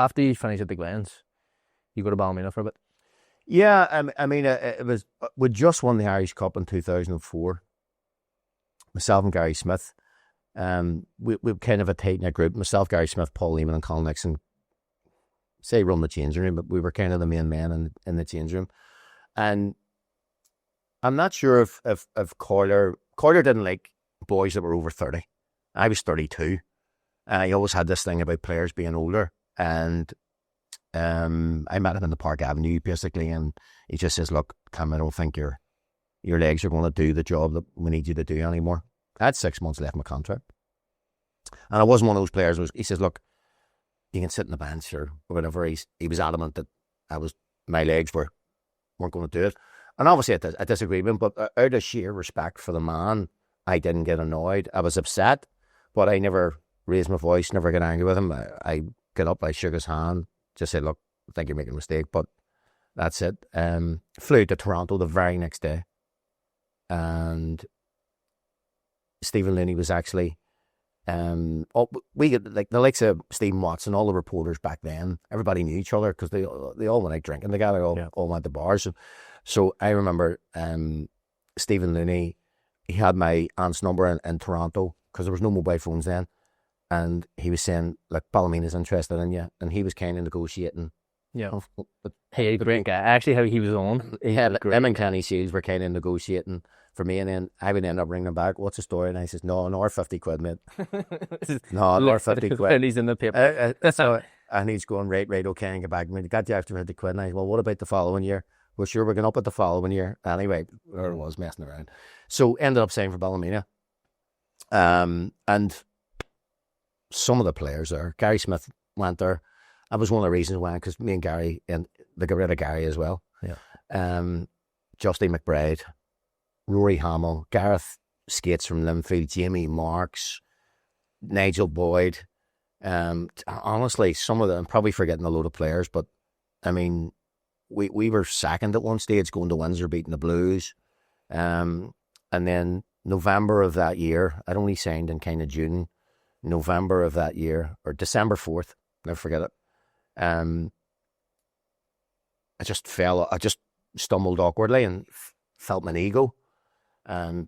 after you finish at the Glens, you go to Ballymena for a bit. Yeah, I mean, it was we just won the Irish Cup in 2004. Myself and Gary Smith. We kind of a tight-knit group. Myself, Gary Smith, Paul Lehman and Colin Nixon, say run the changing room, but we were kind of the main men in the change room. And I'm not sure if Coiler didn't like boys that were over 30. I was 32. He always had this thing about players being older. And I met him in the Park Avenue, basically, and he just says, look, Tim, I don't think your legs are going to do the job that we need you to do anymore. I had 6 months left in my contract. And I wasn't one of those players. He says, look, you can sit in the bench or whatever. He was adamant that my legs weren't going to do it. And obviously I disagree with him, but out of sheer respect for the man, I didn't get annoyed. I was upset, but I never raised my voice, never got angry with him. I got up, I shook his hand, just said, look, I think you're making a mistake, but that's it. Flew to Toronto the very next day. And Stephen Looney was actually, we get like the likes of Stephen Watson, all the reporters back then, everybody knew each other because they all went out drinking together, all went to bars. So I remember Stephen Looney, he had my aunt's number in Toronto because there was no mobile phones then. And he was saying, like, Ballymena's interested in you. And he was kind of negotiating. Yeah. Hey, great guy. Actually, how he was on. Yeah, him and Kenny Shields were kind of negotiating for me. And then I would end up ringing him back, what's the story? And I says, no, or 50 quid, mate. No, or 50 quid. And he's in the paper. And he's going, right, okay, and get back to me. Got you after 50 quid. And I said, well, what about the following year? Well, sure, we're going up at the following year. Anyway, there it was, messing around. So ended up saying for Ballymena. And some of the players there, Gary Smith went there. That was one of the reasons why, because me and Gary, and they got rid of Gary as well. Yeah. Justy McBride, Rory Hamill, Gareth Skates from Linfield, Jamie Marks, Nigel Boyd. Honestly, some of them, I'm probably forgetting a load of players, but I mean, we were second at one stage, going to Windsor, beating the Blues. And then November of that year, I'd only signed in kind of June, November of that year, or December 4th, never forget it. I just stumbled awkwardly and felt my ego. I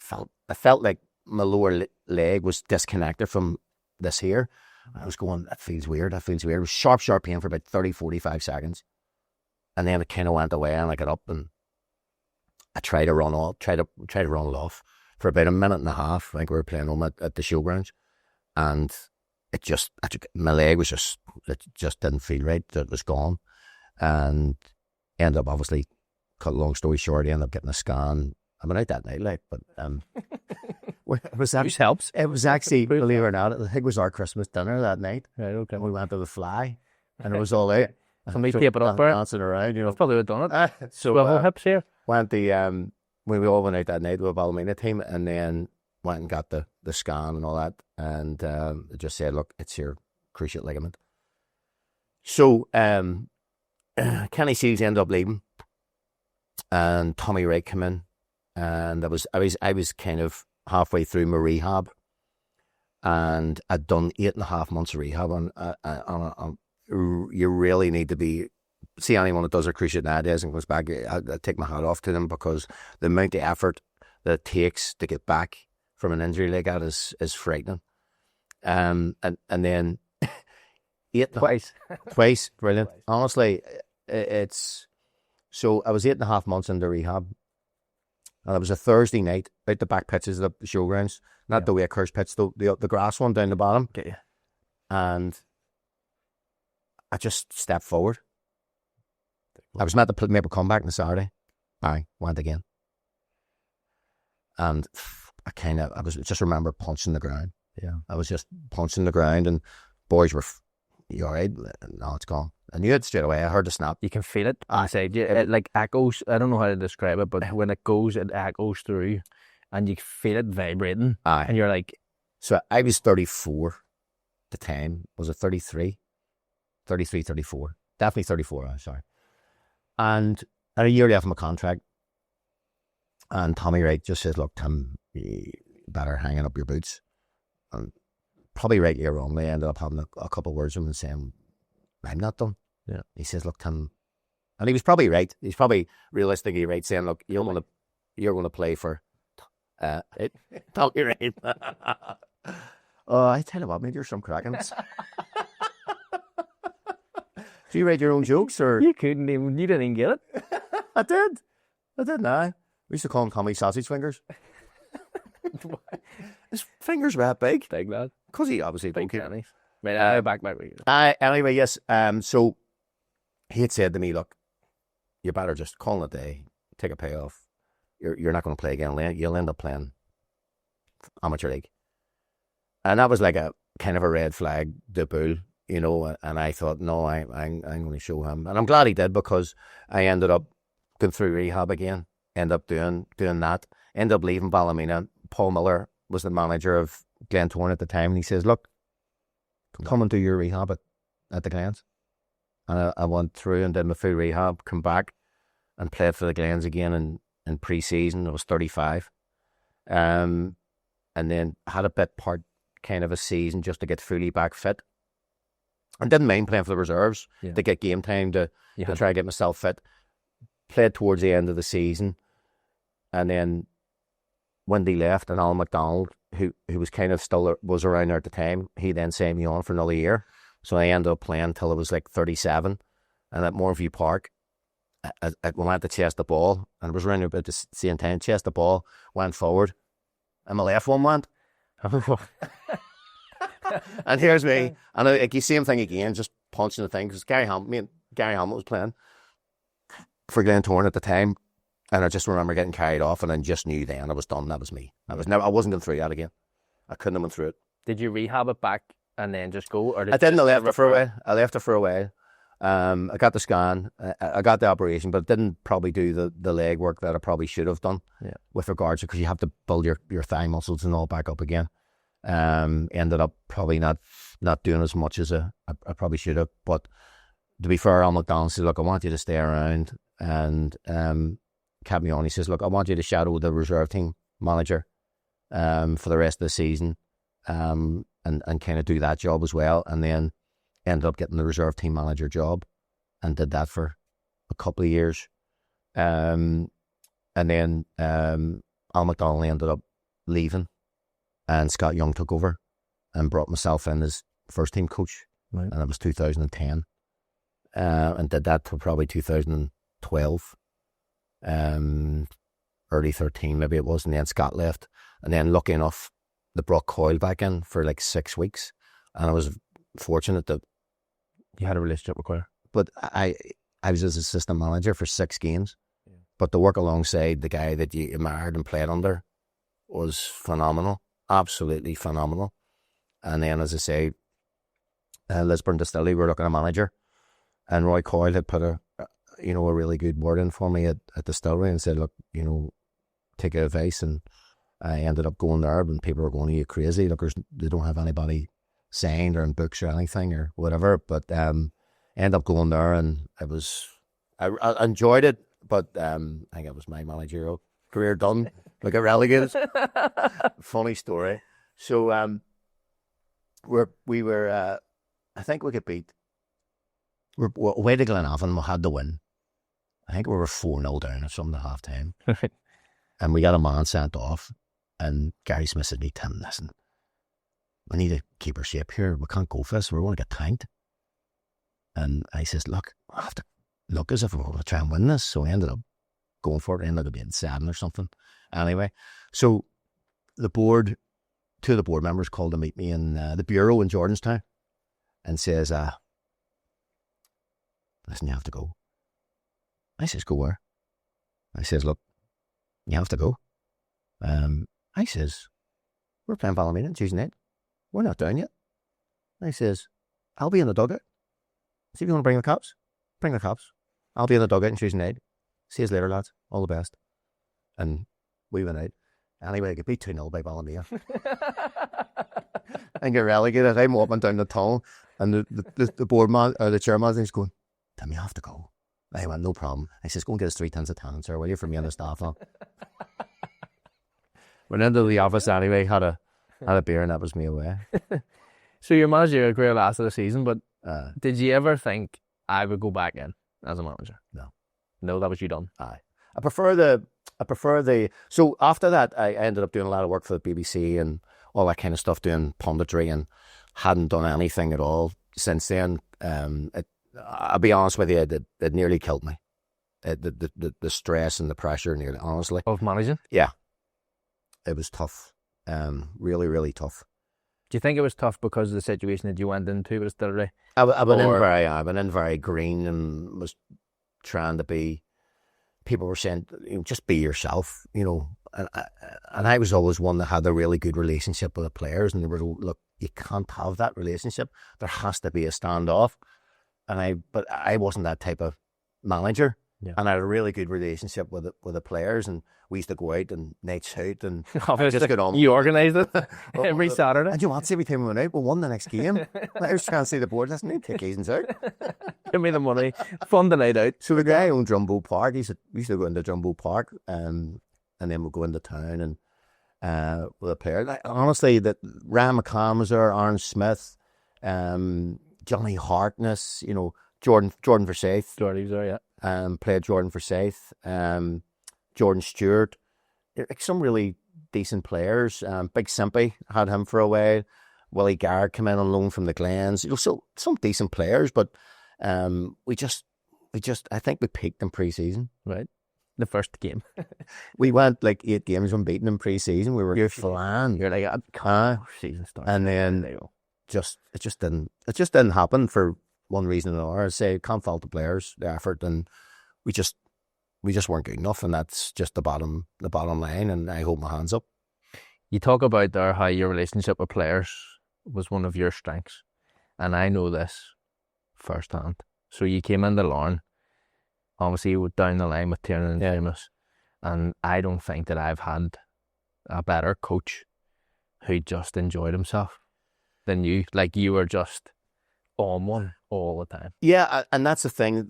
felt like my lower leg was disconnected from this here. I was going, that feels weird. It was sharp pain for about 30, 45 seconds. And then it kind of went away and I got up and I tried to run it off for about a minute and a half. I think we were playing home at the showgrounds. And my leg was it just didn't feel right. It was gone. And ended up, obviously, cut a long story short, ended up getting a scan. I went out that night, but it was actually, believe it or not, I think it was our Christmas dinner that night. Right, okay. We went to the Fly, and it was all out. Somebody tape it up there. Dancing around, I've probably would have done it. So hips here. We all went out that night with a Ballymena team, and then went and got the scan and all that, and it just said, look, it's your cruciate ligament. So Kenny Seals ended up leaving, and Tommy Wright came in, and I was kind of halfway through my rehab, and I'd done 8.5 months of rehab. On you really need to see anyone that does a cruciate nowadays and comes back. I take my hat off to them, because the amount of effort that it takes to get back from an injury like that is frightening. And then twice, brilliant. Twice. Honestly, so I was 8.5 months into rehab, and it was a Thursday night out the back pitches of the showgrounds, not the way Kirsch pitch, the grass one down the bottom. Get you. And I just stepped forward. I was meant to make a comeback on the Saturday. I went again. And I was just remember punching the ground. Yeah. I was just punching the ground, and boys were, you all right? No, it's gone. I knew it straight away. I heard the snap. You can feel it inside you. It like echoes. I don't know how to describe it, but when it goes, it echoes through, and you feel it vibrating. Aye. And you're like... So I was 34 at the time. Was it 33? 33, 34. Definitely 34, I'm sorry. And I had a year left of my contract. And Tommy Wright just says, look, Tim, you better hang up your boots and probably rightly or wrongly, I ended up having a couple of words with him and saying, I'm not done. Yeah. He says, look, Tim, and he was probably right. He's probably realistically right, saying, look, you're going to play for Talkie Rain. I tell you what, mate, you're some crackins. Do you write your own jokes, or You didn't even get it. I did now. We used to call him Tommy Sausage Fingers. His fingers were that big. Big lad. Because he obviously Big don't keep. tennis. Right, back. Anyway, yes. So he had said to me, look, you better just call it a day, take a payoff. You're not going to play again. You'll end up playing amateur league. And that was like a kind of a red flag debut, you know. And I thought, no, I'm going to show him. And I'm glad he did, because I ended up going through rehab again. Ended up doing that. Ended up leaving Ballymena. Paul Miller was the manager of Glentoran at the time, and he says, look, come and do your rehab at the Glens. And I went through and did my full rehab, come back and played for the Glens again in pre-season. I was 35. And then had a bit part kind of a season just to get fully back fit. And didn't mind playing for the reserves to get game time to try to get myself fit. Played towards the end of the season. And then when they left, and Alan McDonald, who was kind of still was around there at the time, he then signed me on for another year. So I ended up playing until I was like 37. And at Moorview Park, I went to chase the ball, and it was around about the same time. Chased the ball, went forward, and my left one went. And here's me. And like the same thing again, just punching the thing, because Gary Hamilton was playing for Glentoran at the time. And I just remember getting carried off, and I just knew then I was done. That was me. I wasn't going through that again. I couldn't have went through it. Did you rehab it back and then just go? Or I didn't. I left it for a while. I got the scan. I got the operation, but didn't probably do the leg work that I probably should have done with regards to, because you have to build your thigh muscles and all back up again. Ended up probably not doing as much as I probably should have. But to be fair, Al McDonald said, look, I want you to stay around, and kept me on. He says, look, I want you to shadow the reserve team manager for the rest of the season, and kind of do that job as well. And then ended up getting the reserve team manager job, and did that for a couple of years. And then Al McDonald ended up leaving, and Scott Young took over and brought myself in as first team coach. Right. And it was 2010. And did that till probably 2012. Early 13 maybe it was, and then Scott left. And then lucky enough, they brought Coyle back in for like 6 weeks. And I was fortunate that You had a relationship with Coyle. But I was his assistant manager for 6 games. Yeah. But to work alongside the guy that you admired and played under was phenomenal. Absolutely phenomenal. And then, as I say, Lisburn Distillery were looking at a manager, and Roy Coyle had put a really good word in for me at Distillery, and said, look, take advice. And I ended up going there, and people were going, are you crazy? Look, they don't have anybody signed or in books or anything or whatever. But ended up going there, and I enjoyed it, but I think it was my managerial career done. We got relegated. Funny story. So we were I think we could beat. We're away to Glenavon. We had to win. I think we were 4-0 down or something at half time. And we got a man sent off. And Gary Smith said to me, Tim, listen, we need to keep our shape here. We can't go for this. We're going to get tanked. And I says, look, I have to look as if we're going to try and win this. So I ended up going for it. I ended up being 7 or something. Anyway, so two of the board members called to meet me in the bureau in Jordanstown, and says, listen, you have to go. I says, go where? I says, look, you have to go. I says, we're playing Ballymena on Tuesday night. We're not down yet. I says, I'll be in the dugout. See if you want to bring the cops. Bring the cops. I'll be in the dugout on Tuesday night. See you later, lads. All the best. And we went out. Anyway, I could beat 2-0 by Ballymena. And get relegated. I'm walking down the tunnel, and the board man, or the chairman, is going, Tim, you have to go. I went, no problem. I says, go and get us 3 tins of tan, sir, will you, for me and the staff on. Went into the office anyway, had a beer, and that was me away. So your managerial career lasted a season, but Did you ever think I would go back in as a manager? No. No, that was you done. Aye. I prefer the. So after that, I ended up doing a lot of work for the BBC and all that kind of stuff, doing punditry, and hadn't done anything at all since then. I'll be honest with you, it nearly killed me. The stress and the pressure, nearly, honestly. Of managing? Yeah. It was tough. Really, really tough. Do you think it was tough because of the situation that you went into with Distillery? I've been in very green and was trying to be. People were saying, just be yourself, And I was always one that had a really good relationship with the players, and they were, look, you can't have that relationship. There has to be a standoff. But I wasn't that type of manager. Yeah. And I had a really good relationship with the players, and we used to go out and nights out and Obviously, just get on. You organised it every Saturday. And you know what? Every time we went out, we won the next game. I was trying to see the board. Listen, take easy out. Give me the money. Fun the night out. So the guy owned Jumbo Park. We used to go into Jumbo Park, and then we'd go into town and with a player. Like, honestly, that Ryan McCann was there, Aaron Smith, Johnny Harkness, Jordan Forsyth. Jordy was there, yeah. Played Jordan Forsyth, Jordan Stewart, like some really decent players. Big Simpy, had him for a while. Willie Garrett came in on loan from the Glens. So some decent players, but we just I think we peaked in pre-season. Right, the first game. We went like 8 games unbeaten in pre-season. We were flying. You're like, season starts, and then it just didn't happen for one reason or another. I say, can't fault the players, the effort, and we just weren't good enough, and that's just the bottom line. And I hold my hands up. You talk about there how your relationship with players was one of your strengths, and I know this firsthand. So you came into Larne, obviously you were down the line with Tiernan and Seamus, and I don't think that I've had a better coach who just enjoyed himself than you. Like, you were just on one all the time. Yeah, and that's the thing.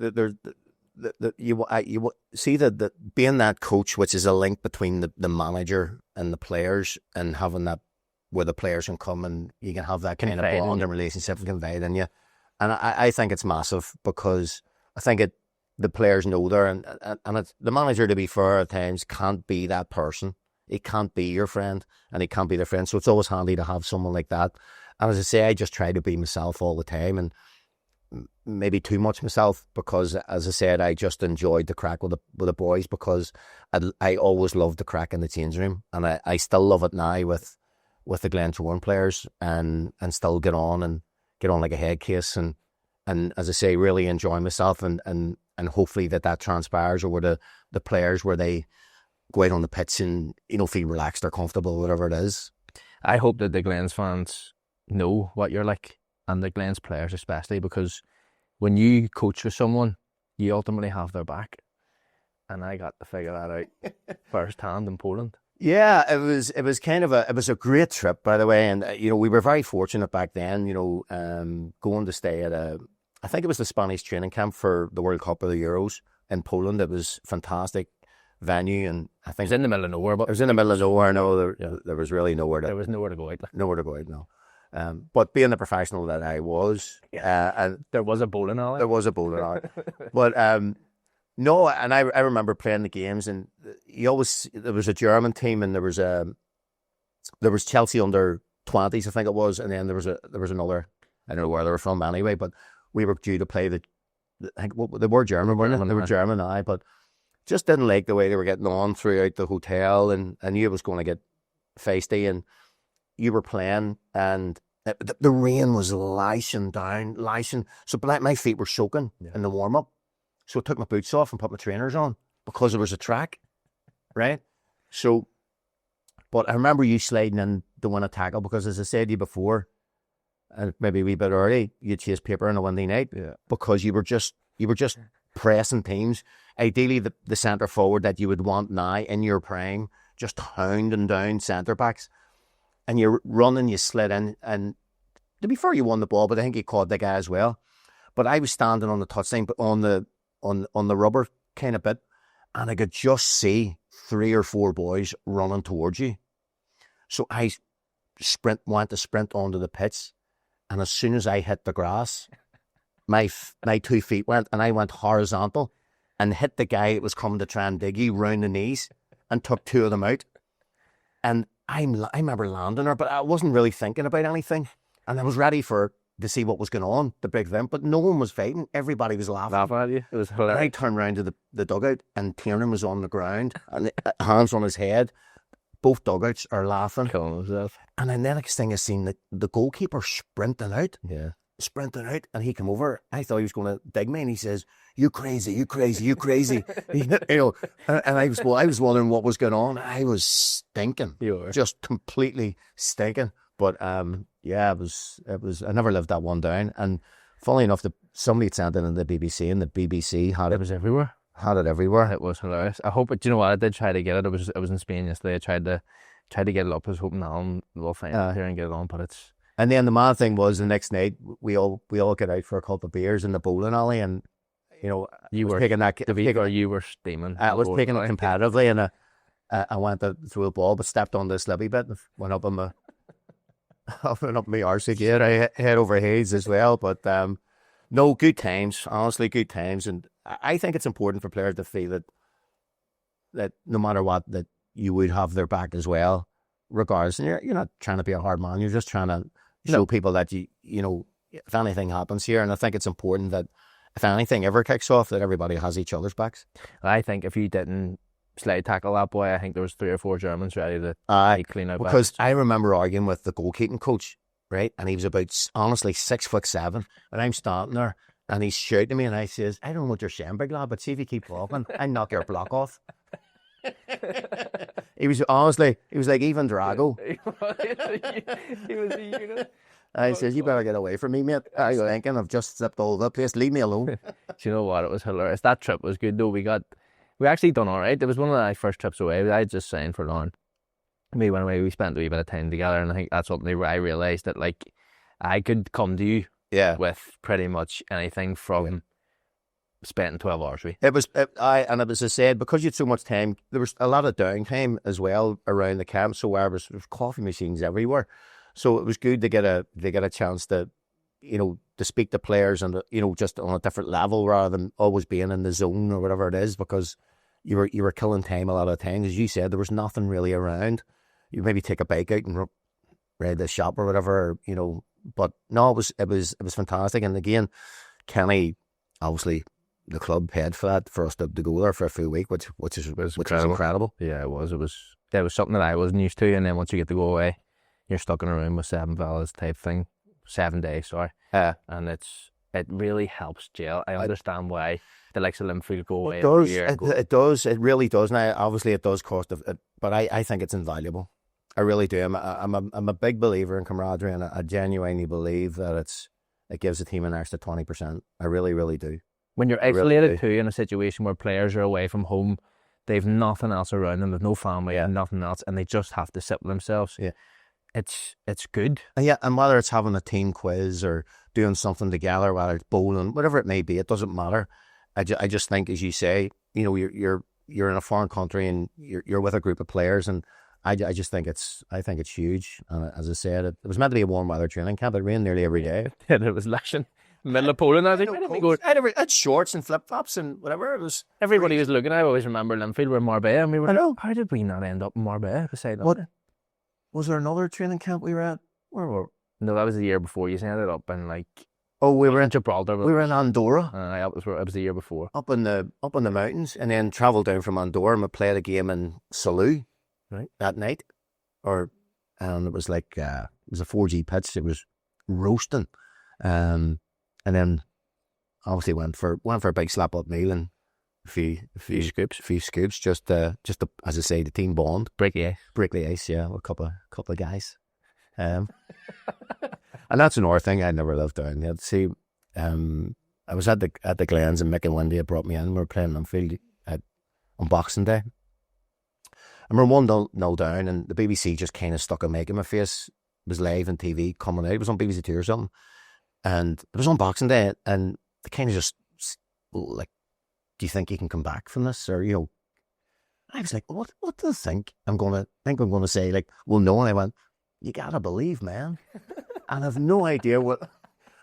You see that being that coach, which is a link between the manager and the players, and having that where the players can come and you can have that kind of bond and relationship and confide in you. And I think it's massive, because I think the players know there, and it's, the manager, to be fair, at times can't be that person. He can't be your friend, and he can't be their friend. So it's always handy to have someone like that. And as I say, I just try to be myself all the time, and maybe too much myself, because, as I said, I just enjoyed the crack with the boys, because I always loved the crack in the changing room, and I still love it now with the Glentoran players, and still get on like a head case, and as I say, really enjoy myself, and hopefully that transpires over the players, where they go out on the pitch and feel relaxed or comfortable, whatever it is. I hope that the Glens fans know what you're like, and the Glens players especially, because when you coach with someone, you ultimately have their back, and I got to figure that out firsthand in Poland. Yeah, it was a great trip, by the way, and we were very fortunate back then, going to stay at I think it was the Spanish training camp for the World Cup or the Euros in Poland. It was fantastic venue, and I think it was in the middle of nowhere. But it was in the middle of nowhere. No, there was really nowhere to. There was nowhere to go out. Nowhere to go out. No. But being the professional that I was, and there was a bowling alley. There was a bowling alley, but no, and I remember playing the games, and there was a German team, and there was Chelsea under 20s, I think it was, and then there was another. I don't know where they were from anyway, but we were due to play I think they were German, weren't they? They were German, but just didn't like the way they were getting on throughout the hotel, and I knew it was going to get feisty, and you were playing, and the rain was lashing down. So my feet were soaking in the warm-up. So I took my boots off and put my trainers on, because there was a track, right? So, but I remember you sliding in to win a tackle, because, as I said to you before, and maybe a wee bit early, you chase paper on a Wednesday night, because you were just pressing teams. Ideally, the centre forward that you would want now in your prime, just hounding down centre backs, and you're running, you slid in, and to be fair, you won the ball, but I think you caught the guy as well. But I was standing on the touchline, but on the rubber kind of bit, and I could just see 3 or 4 boys running towards you. So I went to sprint onto the pitch, and as soon as I hit the grass, my 2 feet went, and I went horizontal and hit the guy that was coming to try and dig you round the knees and took 2 of them out. And I remember landing there, but I wasn't really thinking about anything. And I was ready to see what was going on, the big event, but no one was fighting. Everybody was laughing. Laughing at you. It was hilarious. And I turned around to the dugout, and Tiernan was on the ground, and hands on his head. Both dugouts are laughing. Killing himself. And then the next thing I seen, the goalkeeper sprinting out, and he came over. I thought he was going to dig me, and he says, "You crazy, you crazy, you crazy." And I was wondering what was going on. I was stinking. You were. Just completely stinking. But yeah, it was. I never lived that one down. And funnily enough, somebody had sent it in the BBC, and the BBC had it. It was everywhere. Had it everywhere. It was hilarious. I hope. Do you know what? I did try to get it. It was in Spain yesterday. I tried to get it up. I was hoping Alan will find it here and get it on, but it's. And then the mad thing was, the next night we all get out for a couple of beers in the bowling alley, and you were taking that. You were steaming. I was taking it competitively, and I went to throw a ball, but stepped on the slibby bit and went up on my my arse again. I head over heads as well, but no, good times. Honestly, good times, and I think it's important for players to feel that no matter what, that you would have their back as well, regardless. And you're not trying to be a hard man. You're just trying to show people that you know, if anything happens here. And I think it's important that if anything ever kicks off, that everybody has each other's backs. I think if you didn't slide tackle that boy, I think there was 3 or 4 Germans ready to clean out. Because I remember arguing with the goalkeeping coach, right? And he was about, honestly, 6'7", and I'm standing there, and he's shouting at me, and I says, "I don't know what you're saying, big lad, but see if you keep walking, I'll knock your block off." He was like Ivan Drago. He was a unit. I says, "You better get away from me, mate. I was thinking I've just slipped all over the place. Leave me alone." Do you know what? It was hilarious. That trip was good though. We actually done all right. It was one of my first trips away. I just signed for Lauren. We went away. We spent a wee bit of time together, and I think that's something where I realised that like I could come to you with pretty much anything from spending 12 hours with. It was and it was, as I said, because you had so much time, there was a lot of downtime as well around the camp. So there was coffee machines everywhere. So it was good to get a chance to, to speak to players and just on a different level rather than always being in the zone or whatever it is, because you were killing time a lot of times. As you said, there was nothing really around. You maybe take a bike out and raid the shop or whatever, But no, it was fantastic. And again, Kenny, obviously, the club paid for that, for us to go there for a full week, which was incredible. Yeah, it was. It was something that I wasn't used to. And then once you get to go away, you're stuck in a room with 7 fellas type thing. 7 days, sorry. And it really helps gel. I understand why the likes of Linfield go away. It does. It really does. Now, obviously, it does cost, but I think it's invaluable. I really do. I'm a big believer in camaraderie, and I genuinely believe that it gives the team an extra 20%. I really, really do. When you're isolated too, in a situation where players are away from home, they've nothing else around them, they've no family, nothing else, and they just have to sit with themselves. Yeah. It's good. And whether it's having a team quiz or doing something together, whether it's bowling, whatever it may be, it doesn't matter. I just think, as you say, you're in a foreign country and you're with a group of players, and I just think it's huge. And as I said, it was meant to be a warm weather training camp. It rained nearly every day. And it was lashing. Middle of Poland, I think. I had shorts and flip flops and whatever. It was. Everybody was looking. I always remember Linfield were in Marbella, and we were. I know. How did we not end up in Marbella beside that? What? Was there another training camp we were at? Where were we? No, that was the year before. You ended up in like. Oh, we were in Gibraltar. We were in Andorra. It was the year before. Up in the mountains, and then travelled down from Andorra, and we played a game in Salou, right, that night, and it was like it was a 4G pitch. It was roasting, and then obviously went for a big slap up meal and a few scoops, just to, as I say, the team bond, break the ice, yeah, with a couple of guys. And that's another thing I never lived down. You see, I was at the Glens, and Mick and Wendy had brought me in. We were playing on field on Boxing Day. And we're 1-0 down, and the BBC just kind of stuck a mic in my face. It was live on TV coming out. It was on BBC Two or something. And it was on Boxing Day, and they kind of just, like, do you think you can come back from this? Or, I was like, what do you think? I'm going to say, like, well, no. And I went, you got to believe, man. and I've no idea where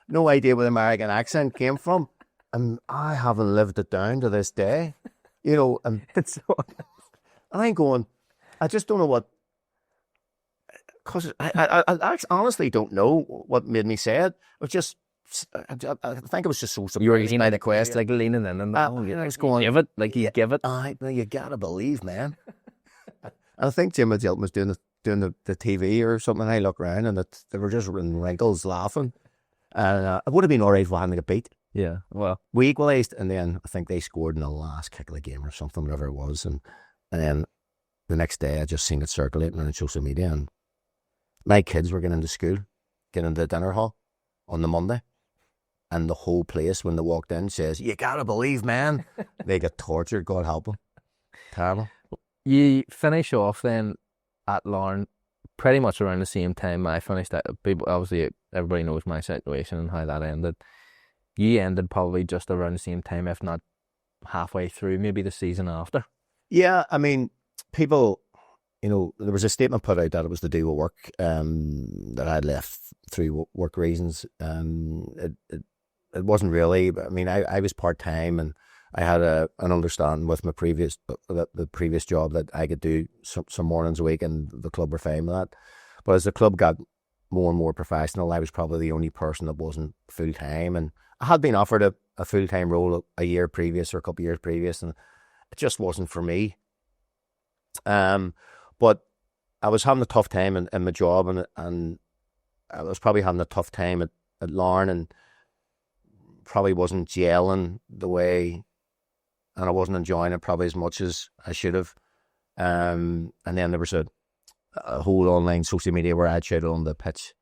the American accent came from. And I haven't lived it down to this day. You know, and I'm going, I just don't know what, because I honestly don't know what made me say it. It was just, I think it was just so surprised. You were leaning by the quest, like leaning in, and I was going, give it, like you give it. You gotta believe, man. And I think Jim Dilton was doing the TV or something. I look around and they were just in wrinkles laughing. And it would have been all right if we hadn't got beat. Yeah, well, we equalised, and then I think they scored in the last kick of the game or something, whatever it was. And then the next day, I just seen it circulating on social media, and my kids were getting into school, getting into the dinner hall on the Monday, and the whole place, when they walked in, says, "You gotta believe, man." They get tortured, God help them. Terrible. You finish off then at Larne pretty much around the same time I finished. That people, obviously, everybody knows my situation and how that ended. You ended probably just around the same time, if not halfway through, maybe the season after. Yeah, I mean, people, you know, there was a statement put out that it was to do with work, that I had left through work reasons. It wasn't really. I mean, I was part-time, and I had an understanding with my previous job that I could do some mornings a week, and the club were fine with that. But as the club got more and more professional, I was probably the only person that wasn't full-time, and I had been offered a full-time role a year previous or a couple of years previous, and it just wasn't for me. But I was having a tough time in my job, and I was probably having a tough time at Larne, and probably wasn't gelling the way, and I wasn't enjoying it probably as much as I should have. And then there was a whole online social media where I'd shouted on the pitch,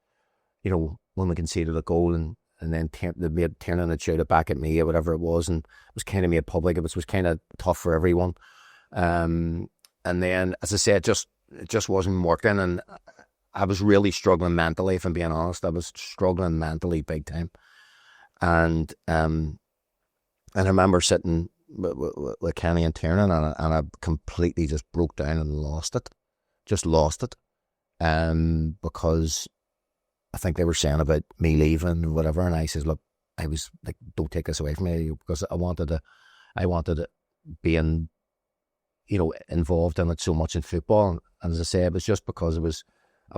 you know, when we conceded a goal, and then they made Tiernan and shouted back at me or whatever it was, and it was kind of made public. It was kind of tough for everyone. And then, as I said, it just wasn't working, and I was really struggling mentally, if I'm being honest. I was struggling mentally big time. And I remember sitting with Kenny and Tiernan, and I completely just broke down and lost it. Just lost it. Because I think they were saying about me leaving and whatever, and I says, look, I was like, don't take this away from me, because I wanted to be involved in it so much in football. And as I say, it was just because I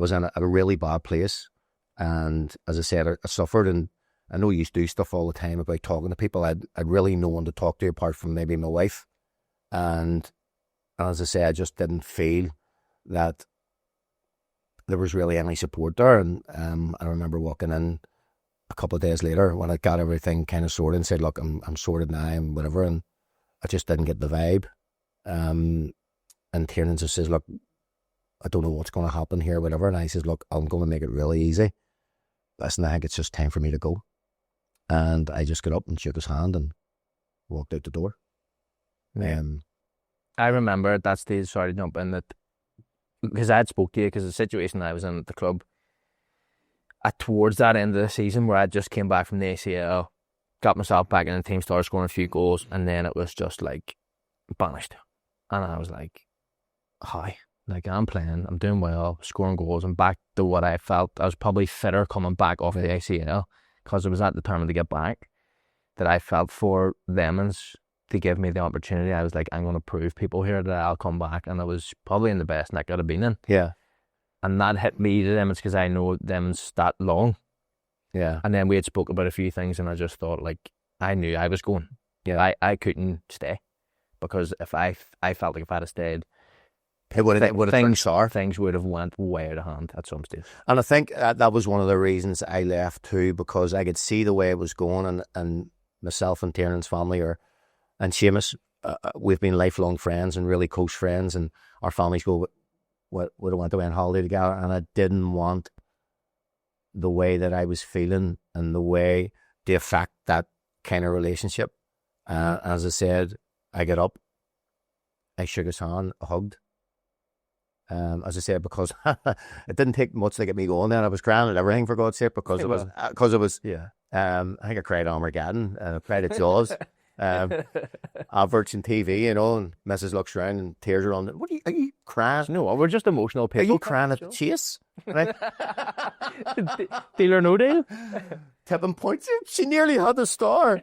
was in a really bad place, and as I said, I suffered, and I know you do stuff all the time about talking to people. I'd really no one to talk to apart from maybe my wife, and as I say, I just didn't feel that there was really any support there. And I remember walking in a couple of days later when I got everything kind of sorted and said, look, I'm sorted now and whatever, and I just didn't get the vibe. And Tiernan just says, look, I don't know what's going to happen here, whatever. And I says, look, I'm going to make it really easy. Listen, I think it's just time for me to go. And I just got up and shook his hand and walked out the door. I remember at that stage, sorry to jump in, that because I had spoke to you, because the situation I was in at the club, towards that end of the season where I just came back from the ACL, got myself back in the team, started scoring a few goals, and then it was just like banished. And I was like, hi, like I'm playing, I'm doing well, scoring goals, and back to what I felt. I was probably fitter coming back off of the ACL, because it was at the time to get back, that I felt for them and to give me the opportunity. I was like, I'm going to prove people here that I'll come back, and I was probably in the best nick I'd have been in. Yeah. And that hit me to them, it's because I know them's that long. Yeah. And then we had spoke about a few things, and I just thought, like, I knew I was going. Yeah. I couldn't stay, because if I felt like if I'd have stayed, things would have went way out of hand at some stage. And I think that was one of the reasons I left too, because I could see the way it was going, and myself and Tiernan's family and Seamus, we've been lifelong friends and really close friends, and our families would have went away on holiday together, and I didn't want the way that I was feeling and the way to affect that kind of relationship. As I said, I got up, I shook his hand, I hugged. As I said, because it didn't take much to get me going there. I was crying at everything, for God's sake, because it was I think I cried Armageddon, I cried at Jaws. Adverts and TV, and Mrs. looks around and tears are on. Are you crying? No, we're just emotional people. Are you crying at the Chase? Right? Deal or no deal? Tipping points. She nearly had the star.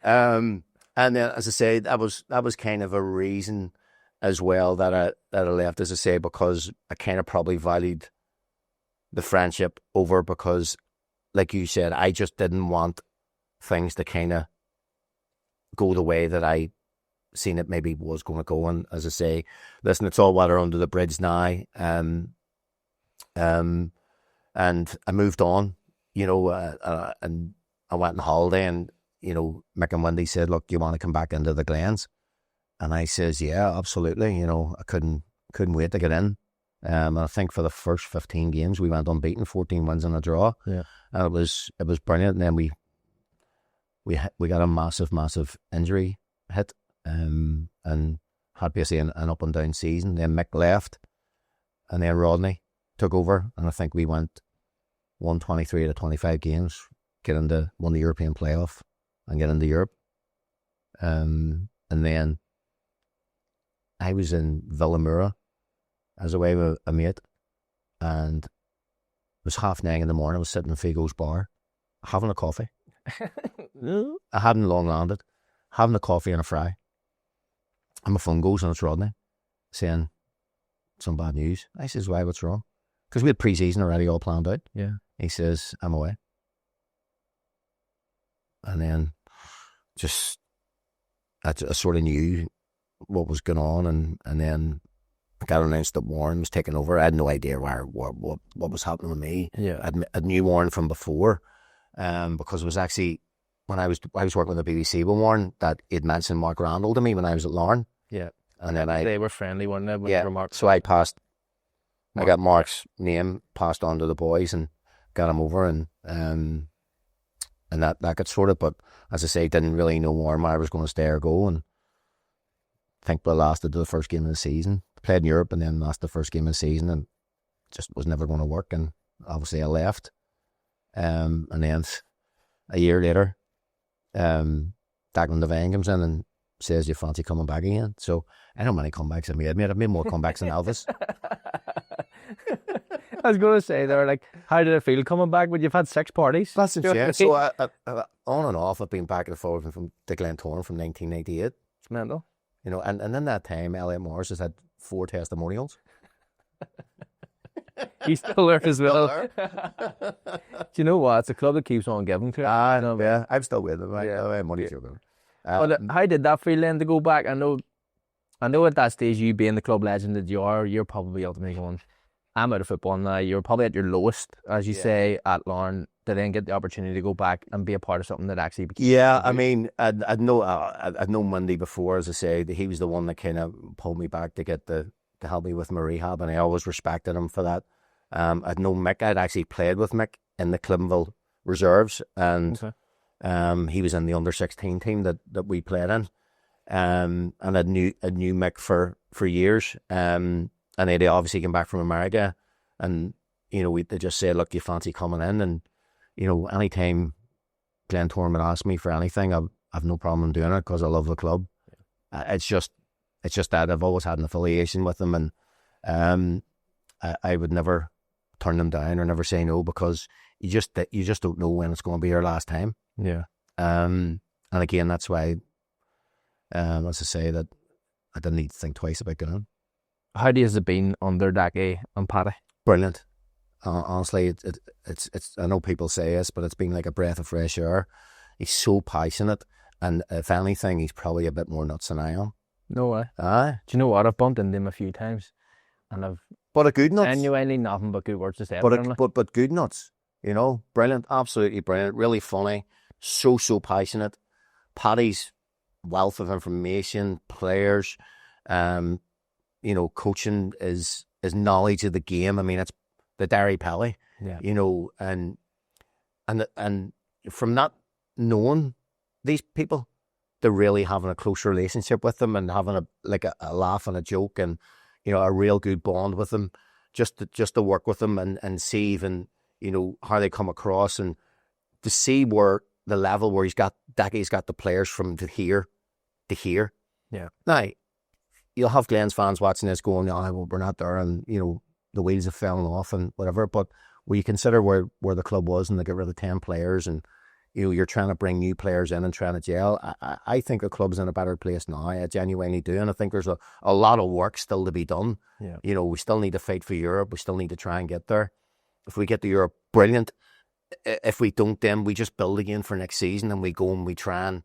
And then, as I say, that was kind of a reason as well that I left, as I say, because I kind of probably valued the friendship over, because, like you said, I just didn't want things to kind of go the way that I seen it maybe was going to go. And as I say, listen, it's all water under the bridge now. And I moved on, and I went on holiday, and, Mick and Wendy said, look, you want to come back into the Glens? And I says, yeah, absolutely. I couldn't wait to get in. And I think for the first 15 games, we went unbeaten, 14 wins and a draw. Yeah. And it was brilliant. And then we got a massive injury hit, and had basically an up and down season. Then Mick left, and then Rodney took over, and I think we won 23 out of 25 games, won the European playoff, and get into Europe. And then I was in Villamura as away with a mate, and it was 9:30 in the morning. I was sitting in Figo's bar, having a coffee. I hadn't long landed, having a coffee and a fry. And my phone goes, and it's Rodney saying some bad news. I says, why, what's wrong? Because we had pre-season already all planned out. Yeah. He says, I'm away. And then I sort of knew what was going on, and then I got announced that Warren was taking over. I had no idea what was happening with me. Yeah. I knew Warren from before, because it was actually when I was working with the BBC with Warren that he'd mentioned Mark Randall to me when I was at Larne. Yeah. And then they were friendly, weren't they? Yeah. So I got Mark's name passed on to the boys and got him over, and that got sorted. But as I say, didn't really know Warren whether I was going to stay or go, and I think we lasted the first game of the season. Played in Europe and then lost the first game of the season, and just was never going to work. And obviously I left. And then a year later, Declan Devine comes in and says, you fancy coming back again? So I know many comebacks I've made. I've made more comebacks than Elvis. I was going to say there, like, how did it feel coming back when you've had 6 parties? That's it, yeah. So I, on and off, I've been back and forth from the Glentoran from 1998. It's mental. And in that time, Elliot Morris has had 4 testimonials. He's still there as well. Do you know what? It's a club that keeps on giving to it. Yeah, I'm still with them. I'm only joking. But how did that feel then to go back? I know at that stage, you being the club legend that you are, you're probably ultimately going, I'm out of football now. You're probably at your lowest, as you say, at Larne, to then get the opportunity to go back and be a part of something that actually became. Yeah, I mean, I'd known Monday before, as I say, he was the one that kind of pulled me back to help me with my rehab, and I always respected him for that. I'd known Mick. I'd actually played with Mick in the Clivenville reserves, and he was in the under-16 team that we played in, and I knew Mick for years, and they obviously came back from America, and they just said, look, you fancy coming in? And anytime Glentoran would ask me for anything, I've no problem doing it because I love the club. It's just that I've always had an affiliation with them, and I would never turn them down or never say no, because you just don't know when it's going to be your last time. Yeah. And again, that's why, as I say, that I didn't need to think twice about going on. How has it been under Daki and Paddy? Brilliant. Honestly, it's. I know people say this, but it's been like a breath of fresh air. He's so passionate, and if anything, he's probably a bit more nuts than I am. No way. Aye. Do you know what? I've bumped into him a few times, and I've a good nuts. Genuinely nothing but good words to say. But good nuts. Brilliant, absolutely brilliant, really funny, so passionate. Paddy's wealth of information, players, coaching is knowledge of the game. I mean, it's the Derry Pelly, and from not knowing these people, to really having a close relationship with them and having a laugh and a joke and a real good bond with them, just to work with them and see even how they come across, and to see where the level where Daki's got the players from here to here. Yeah. Now, you'll have Glens fans watching this going, well, we're not there, and the wheels have fallen off and whatever. But when you consider where the club was, and they get rid of 10 players, and you're trying to bring new players in and trying to gel, I think the club's in a better place now. I genuinely do, and I think there's a lot of work still to be done. Yeah. We still need to fight for Europe. We still need to try and get there. If we get to Europe, brilliant. If we don't, then we just build again for next season, and we go and we try and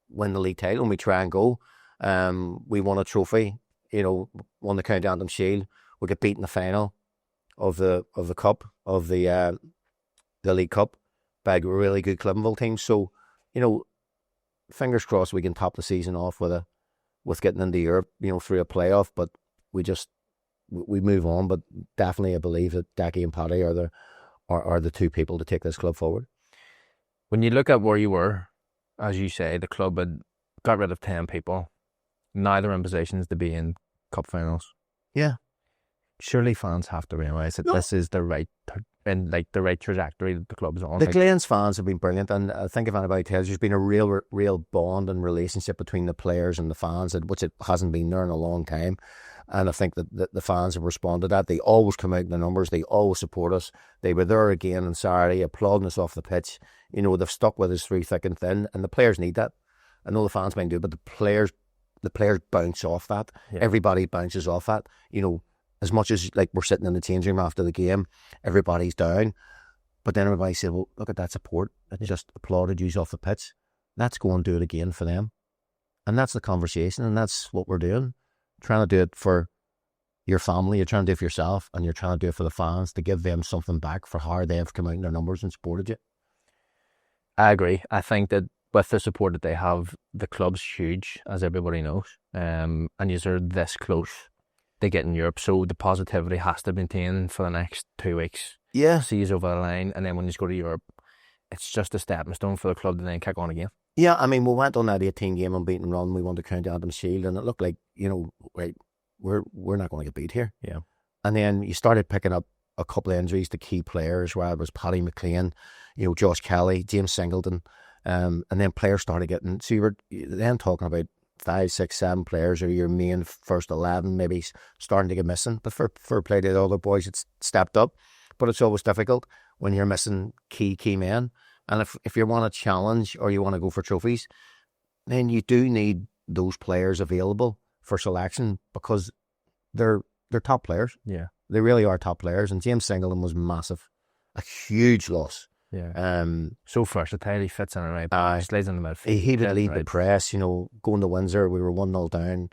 win the league title, and we try and go. We won a trophy, won the County Antrim Shield. We get beat in the final of the cup, of the League Cup, by a really good Clivenville team. So, fingers crossed we can top the season off with getting into Europe, through a playoff. But we move on. But definitely, I believe that Decky and Paddy are the two people to take this club forward. When you look at where you were, as you say, the club had got rid of 10 people. Now they're in positions to be in cup finals. Yeah. Surely fans have to realise that this is the right trajectory that the club's on. The Glens fans have been brilliant, and I think if anybody tells you, there's been a real bond and relationship between the players and the fans, which it hasn't been there in a long time. And I think that the fans have responded to that. They always come out in the numbers. They always support us. They were there again on Saturday, applauding us off the pitch. They've stuck with us through thick and thin, and the players need that. I know the fans might do it, but the players bounce off that. Yeah. Everybody bounces off that. As much as we're sitting in the change room after the game, everybody's down. But then everybody said, well, look at that support. It just applauded you off the pitch. Let's go and do it again for them. And that's the conversation, and that's what we're doing. Trying to do it for your family, you're trying to do it for yourself, and you're trying to do it for the fans to give them something back for how they've come out in their numbers and supported you. I agree. I think that with the support that they have, the club's huge, as everybody knows. And you're this close to getting Europe, so the positivity has to be maintained for the next 2 weeks. Yeah. See you over the line, and then when you go to Europe, it's just a stepping stone for the club to then kick on again. Yeah, I mean, we went on that 18-game unbeaten run. We won the County Antrim Shield, and it looked like, right, we're not going to get beat here. Yeah. And then you started picking up a couple of injuries to key players, where it was Paddy McCann, Josh Kelly, James Singleton, and then players started getting. So you were then talking about 5, 6, 7 players, or your main first 11 maybe starting to get missing. But for play to the other boys, it's stepped up. But it's always difficult when you're missing key men. And if you want to challenge or you want to go for trophies, then you do need those players available for selection, because they're top players. Yeah. They really are top players. And James Singleton was massive. A huge loss. Yeah. So versatile, he fits in and right. Slides in the midfield. He would lead the press, going to Windsor, we were 1-0 down,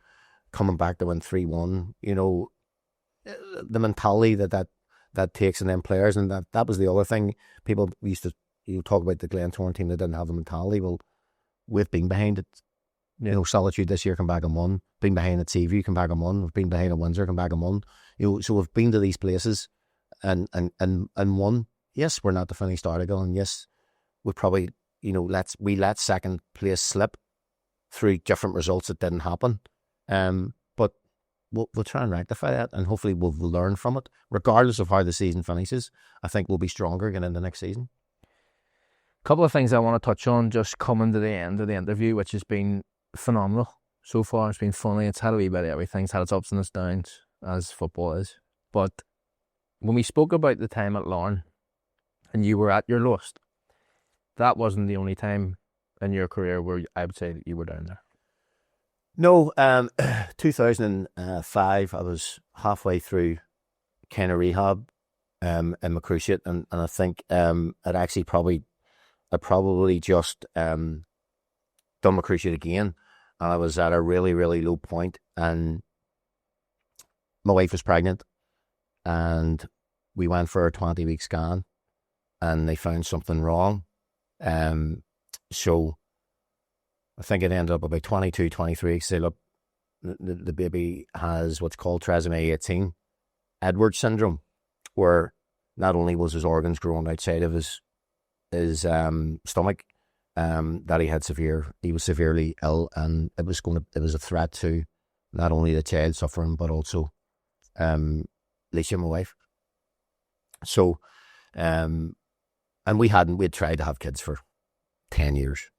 coming back to win 3-1. The mentality that takes in them players, and that was the other thing. People used to talk about the Glentoran team that didn't have the mentality. Well, we've been behind it. Yeah. Solitude this year, come back and won. Been behind at Seaview, come back and won. We've been behind at Windsor, come back and won. So we've been to these places and won. Yes, we're not the finished article, and yes, we probably we let second place slip through different results that didn't happen. But we'll try and rectify that, and hopefully we'll learn from it. Regardless of how the season finishes, I think we'll be stronger again in the next season. Couple of things I want to touch on, just coming to the end of the interview, which has been phenomenal so far. It's been funny. It's had a wee bit of everything. It's had its ups and its downs, as football is. But when we spoke about the time at Larne, and you were at your lowest, that wasn't the only time in your career where I would say that you were down there. No, 2005, I was halfway through kind of rehab in my cruciate, and I think I probably just done my cruciate again. I was at a really, really low point, and my wife was pregnant, and we went for a 20-week scan, and they found something wrong. So I think it ended up about 22, 23 weeks. Say, look, the baby has what's called trisomy 18, Edwards syndrome, where not only was his organs growing outside of his stomach, that he was severely ill, and it was a threat to not only the child suffering, but also Lisa, my wife. So, and we had tried to have kids for 10 years,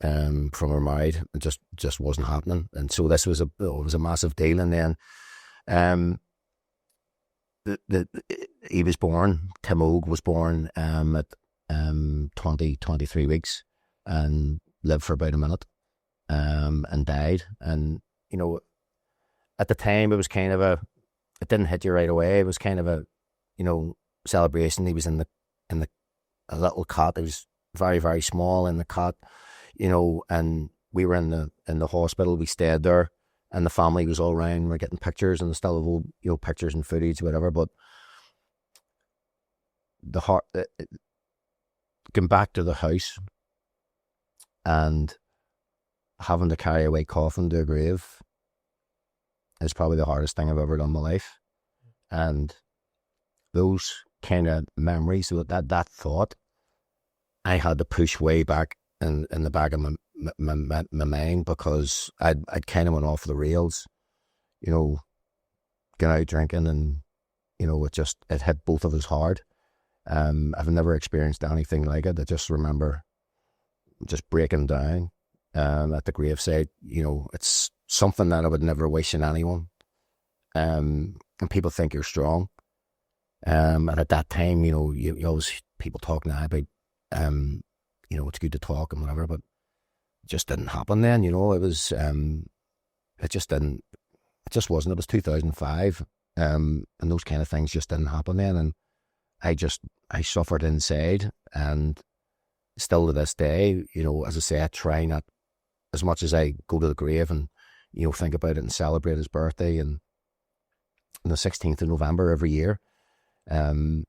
from her married. It just wasn't happening, and so this was a massive deal. And then he was born. Tim Og was born at 23 weeks, and lived for about a minute, and died. And at the time, it was kind of it didn't hit you right away. It was kind of a celebration. He was in a little cot. It was very, very small in the cot, and we were in the hospital. We stayed there, and the family was all around. We're getting pictures, and still have old, pictures and footage, whatever. But the heart, going back to the house and having to carry a white coffin to a grave is probably the hardest thing I've ever done in my life. And those kind of memories, that thought, I had to push way back in the back of my mind, because I'd kind of went off the rails, get out drinking, and it hit both of us hard. I've never experienced anything like it. I just remember just breaking down at the graveside. It's something that I would never wish on anyone. And people think you're strong. And at that time, you always, people talk now about, it's good to talk and whatever, but it just didn't happen then. It was, it just wasn't. It was 2005. And those kind of things just didn't happen then. And I suffered inside, and still to this day, as I say, I try not, as much as I go to the grave and, think about it and celebrate his birthday and on the 16th of November every year. The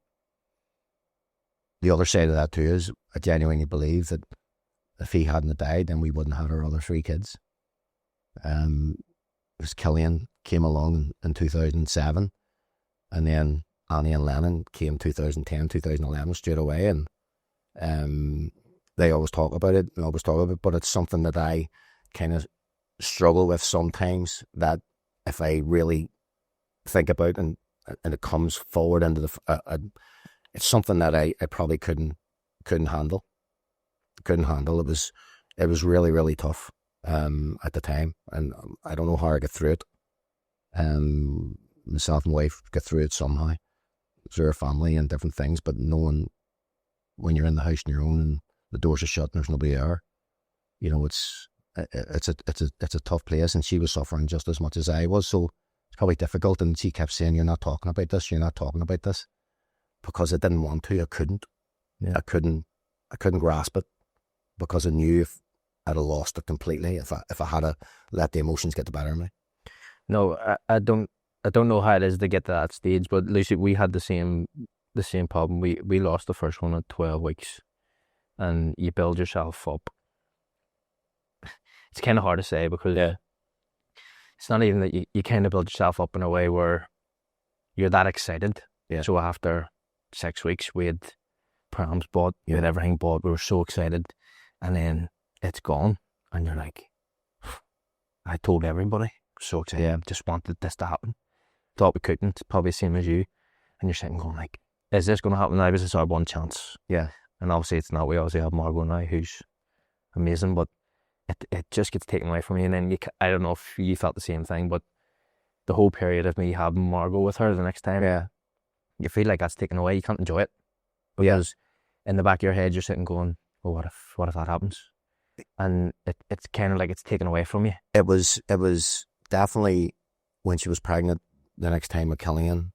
other side of that too is I genuinely believe that if he hadn't died, then we wouldn't have our other 3 kids. Because Killian came along in 2007, and then Annie and Lennon came 2010, 2011 straight away, and they always talk about it, but it's something that I kind of struggle with sometimes, that if I really think about and it comes forward into it's something that I probably couldn't handle. It was really, really tough at the time, and I don't know how I got through it. Myself and wife got through it somehow through our family and different things, but knowing when you're in the house on your own and the doors are shut and there's nobody there, it's a tough place. And she was suffering just as much as I was, so it's probably difficult. And she kept saying, "You're not talking about this," because I didn't want to. I couldn't. Yeah. I couldn't grasp it, because I knew if I'd have lost it completely, if I had to let the emotions get the better of me. No, I don't know how it is to get to that stage, but Lucy, we had the same problem. We lost the first one at 12 weeks, and you build yourself up. It's kind of hard to say, because it's not even that you kind of build yourself up in a way where you're that excited. Yeah. So after 6 weeks, we had prams bought, we had everything bought. We were so excited, and then it's gone, and you're like, I told everybody, so excited, just wanted this to happen. Thought we couldn't, probably the same as you, and you're sitting going like, is this going to happen now? This is our one chance. Yeah. And obviously it's not. We obviously have Margot now, who's amazing, but it just gets taken away from you. And then I don't know if you felt the same thing, but the whole period of me having Margot with her the next time, you feel like that's taken away. You can't enjoy it, because in the back of your head you're sitting going, oh, what if that happens? And it's kind of like it's taken away from you. It was definitely, when she was pregnant the next time with Killian,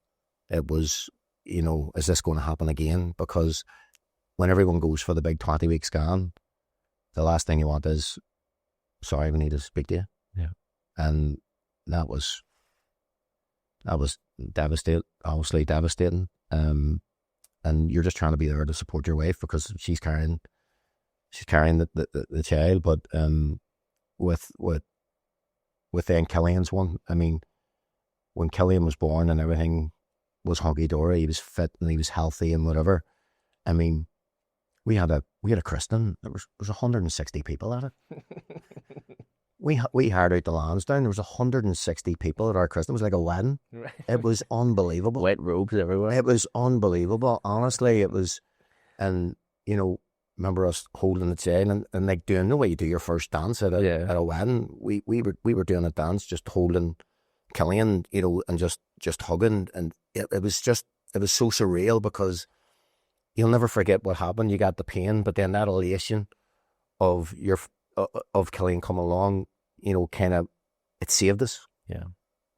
it was, is this going to happen again? Because when everyone goes for the big 20-week scan, the last thing you want is, sorry, we need to speak to you. Yeah. And that was devastating, obviously devastating. And you're just trying to be there to support your wife, because she's carrying the child. But with then Killian's one, I mean, when Killian was born and everything was hunky-dory, he was fit and he was healthy and whatever. I mean, we had a christening. There was 160 people at it. We hired out the Lansdowne. There was 160 people at our christening. It was like a wedding. It was unbelievable. Wet robes everywhere. It was unbelievable. Honestly, it was. And remember us holding the chain and like doing the way you do your first dance at a wedding. We were doing a dance, just holding Killian, you know, and just hugging, and it was so surreal because you'll never forget what happened. You got the pain, but then that elation of of Killian coming along, you know, kind of, it saved us. Yeah,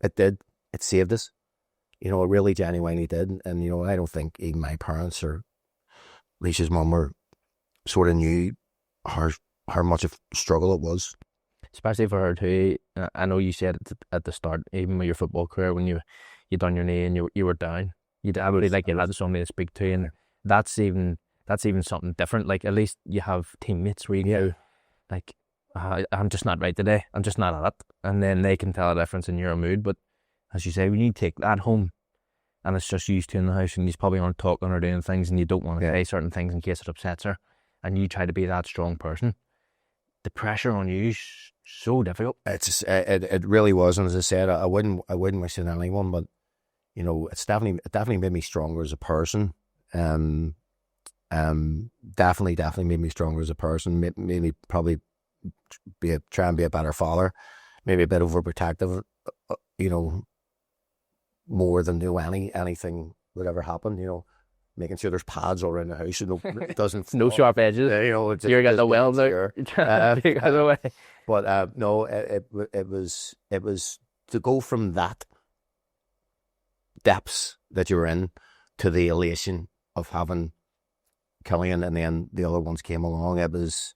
it did. It saved us. You know, it really genuinely did. And you know, I don't think even my parents or Leisha's mum were sort of knew how much of a struggle it was. Especially for her too. I know you said it at the start, even with your football career, when you done your knee and you were down, you'd absolutely like you had somebody to speak to, and that's even something different. Like at least you have teammates where you go, like, I'm just not right today. I'm just not at it, and then they can tell a difference in your mood. But as you say, when you take that home, and it's just used to in the house, and you probably aren't talking or doing things, and you don't want to say certain things in case it upsets her, and you try to be that strong person, the pressure on you is so difficult. It really was, and as I said, I wouldn't wish it on anyone, but you know, it definitely made me stronger as a person. Definitely made me stronger as a person. Made me probably try and be a better father, maybe a bit overprotective, you know, more than anything would ever happen. You know, making sure there's pads all around the house, you know, it doesn't no sharp edges. You know, you're getting the welds out. But no, it was to go from that depths that you were in to the elation of having Killian, and then the other ones came along. It was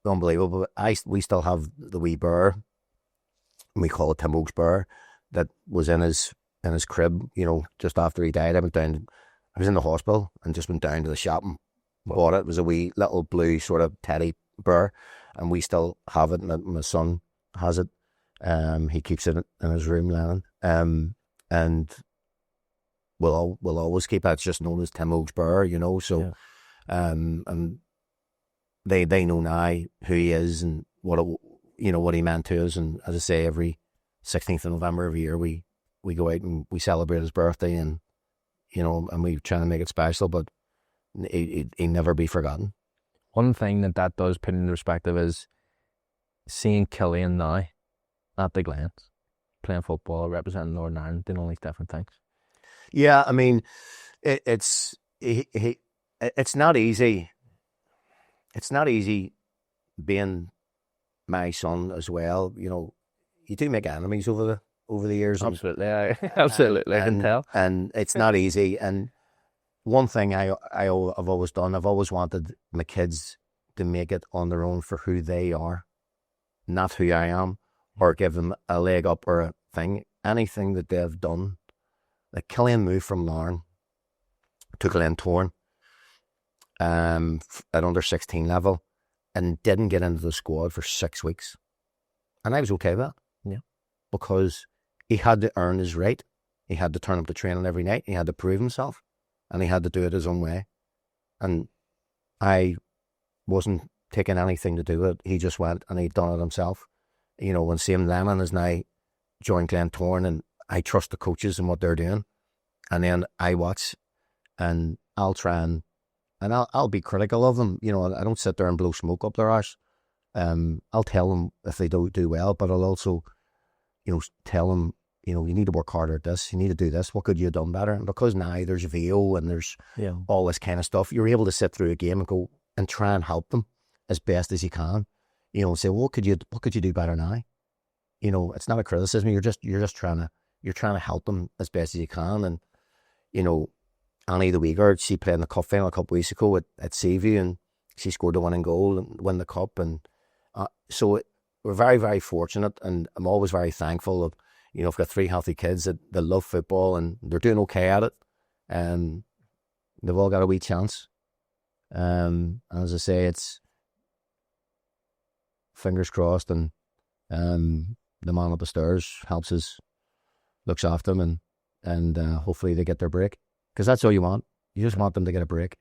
unbelievable. We still have the wee bear, we call it Tim Oak's bear, that was in his crib, you know, just after he died. I was in the hospital and just went down to the shop and bought it. It was a wee little blue sort of teddy bear, and we still have it. My son has it. He keeps it in his room, Lennon. And we'll always keep it. It's just known as Tim Oak's bear, you know. So, and they know now who he is and what he meant to us. And as I say, every 16th of November every year we go out and we celebrate his birthday, and you know, and we try to make it special, but he never be forgotten. One thing that does put into perspective is seeing Killian now at the Glens, playing football, representing Northern Ireland, doing all these different things. Yeah, I mean, it's not easy. It's not easy being my son as well. You know, you do make enemies over the years. Absolutely, absolutely, I can tell. And it's not easy. And one thing I've always done, I've always wanted my kids to make it on their own for who they are, not who I am, or give them a leg up or a thing. Anything that they've done. Like Killian moved from Larne to Glentoran at under 16 level and didn't get into the squad for 6 weeks. And I was okay with that. Yeah. Because he had to earn his right. He had to turn up to training every night. He had to prove himself. And he had to do it his own way. And I wasn't taking anything to do with it. He just went and he'd done it himself. You know, when Sam Lennon has now joined Glentoran, and I trust the coaches and what they're doing. And then I watch, and I'll try and I'll be critical of them. You know, I don't sit there and blow smoke up their arse. I'll tell them if they don't do well, but I'll also, you know, tell them, you know, you need to work harder at this. You need to do this. What could you have done better? And because now there's VO and there's all this kind of stuff, you're able to sit through a game and go and try and help them as best as you can. You know, and say, well, what could you do better now? You know, it's not a criticism. You're just trying to help them as best as you can. And you know, Annie the wee girl, she played in the cup final a couple of weeks ago at Seaview, and she scored the winning goal and won the cup. And so we're very, very fortunate, and I'm always very thankful of, you know, I've got 3 healthy kids that love football and they're doing okay at it, and they've all got a wee chance. As I say, it's fingers crossed, and the man up the stairs helps us, looks after them, and hopefully they get their break, because that's all you want. You just want them to get a break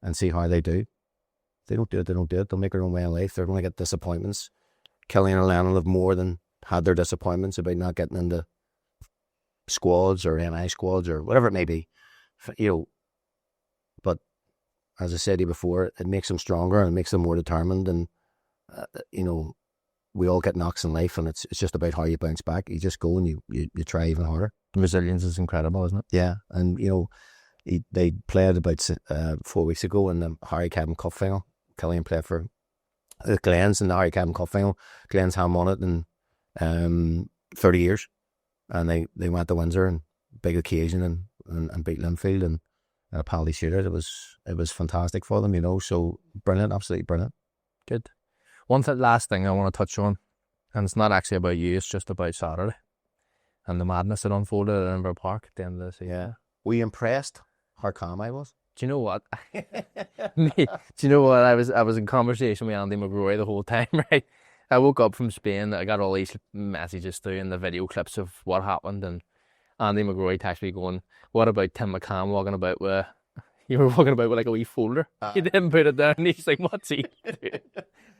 and see how they do. If they don't do it, they don't do it. They'll make their own way in life. They're going to get disappointments. Killian and Lennon have more than had their disappointments about not getting into squads or NI squads or whatever it may be, you know. But as I said to you before, it makes them stronger and makes them more determined. And we all get knocks in life, and it's just about how you bounce back. You just go and you try even harder. Resilience is incredible, isn't it? Yeah, and they played about 4 weeks ago in the Harry Kevin Cup final. Killian played for the Glens in the Harry Kevin Cup final. Glens haven't won it in 30 years, and they went to Windsor and big occasion and beat Linfield and a penalty shootout. It was fantastic for them, so brilliant, absolutely brilliant. Good. Last thing I want to touch on, and it's not actually about you, it's just about Saturday and the madness that unfolded at Edinburgh Park at the end of the season. Yeah. Were you impressed how calm I was? Do you know what? I was in conversation with Andy McGrory the whole time, right? I woke up from Spain, I got all these messages through and the video clips of what happened, and Andy McGrory texted me going, what about Tim McCann walking about with like a wee folder? He didn't put it down. He's like, what's he doing?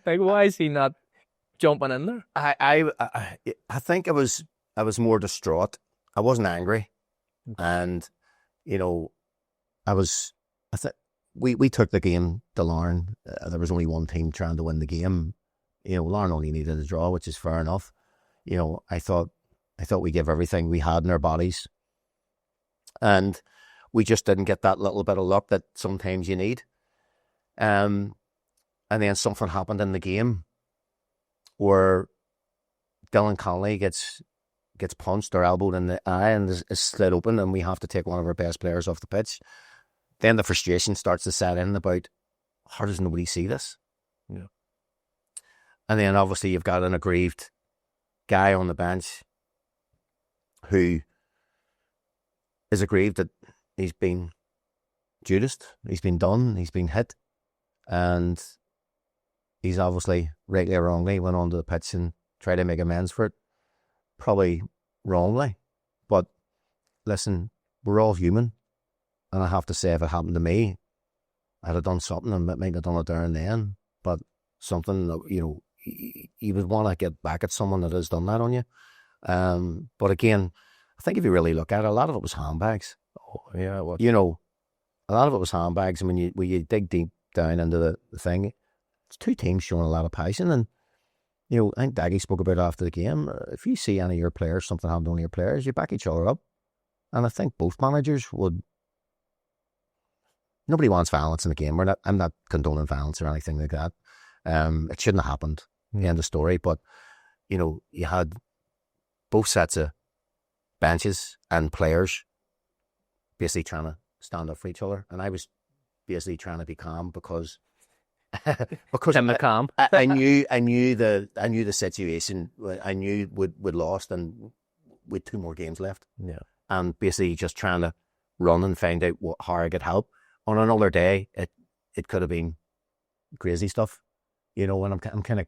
Like, why is he not jumping in there? I think I was more distraught. I wasn't angry. And, we took the game to Larne. There was only one team trying to win the game. Larne only needed a draw, which is fair enough. I thought we gave everything we had in our bodies. And we just didn't get that little bit of luck that sometimes you need. And then something happened in the game where Dylan Connolly gets punched or elbowed in the eye and is slid open, and we have to take one of our best players off the pitch. Then the frustration starts to set in about, how does nobody see this? Yeah. And then obviously you've got an aggrieved guy on the bench who is aggrieved that he's been judiced, he's been done, he's been hit, and he's obviously, rightly or wrongly, went onto the pitch and tried to make amends for it. Probably wrongly, but listen, we're all human, and I have to say, if it happened to me, I'd have done something, and might have done it there and then, but something that, you would want to get back at someone that has done that on you. But again, I think if you really look at it, a lot of it was handbags. Oh, yeah, what? A lot of it was handbags, and when you dig deep down into the thing, it's two teams showing a lot of passion. And I think Daggy spoke about it after the game. If you see any of your players, something happened to one of your players, you back each other up. And I think both managers would. Nobody wants violence in the game. I'm not condoning violence or anything like that. It shouldn't have happened. The end of story. But you had both sets of benches and players basically trying to stand up for each other, and I was basically trying to be calm because calm. I knew the situation. I knew we'd lost, and with 2 more games left. Yeah, and basically just trying to run and find out how I could help. On another day, it could have been crazy stuff, and I'm kind of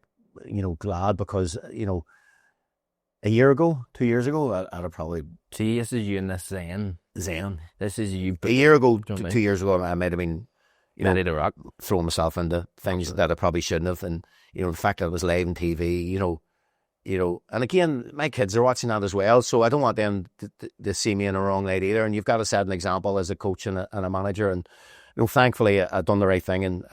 glad because a year ago, 2 years ago, I'd have probably. See, this is you and this Zen. This is you. A year ago, 2 years ago, I might have been, ready to rock, throwing myself into things that I probably shouldn't have, and the fact that it was live on TV, and again, my kids are watching that as well, so I don't want them to see me in a wrong light either. And you've got to set an example as a coach and a manager, and thankfully I've done the right thing and